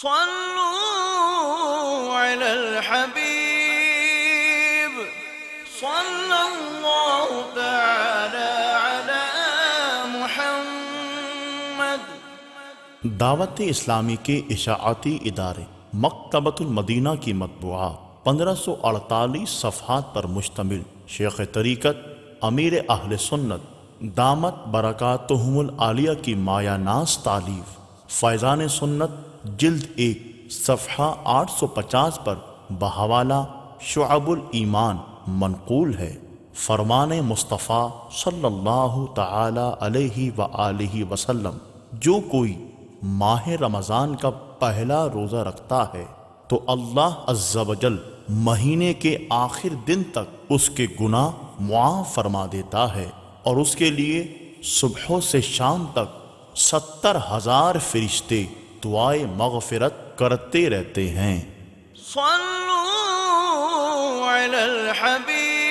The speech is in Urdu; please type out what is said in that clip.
صلوا على الحبيب صلى الله تعالى على محمد۔ دعوت اسلامی کے اشاعتی ادارے مکتبۃ المدینہ کی مطبوعہ 1548 صفحات پر مشتمل شیخ طریقت امیر اہل سنت دامت برکاتہم العالیہ کی مایہ ناز تالیف فیضان سنت جلد 1 صفحہ 850 پر بحوالہ شعب الایمان منقول ہے۔ فرمان مصطفیٰ صلی اللہ تعالی علیہ وآلہ وسلم، جو کوئی ماہ رمضان کا پہلا روزہ رکھتا ہے تو اللہ عز و جل مہینے کے آخر دن تک اس کے گناہ معاف فرما دیتا ہے، اور اس کے لیے صبح سے شام تک 70,000 فرشتے دعائے مغفرت کرتے رہتے ہیں۔ صلوا علی الحبیب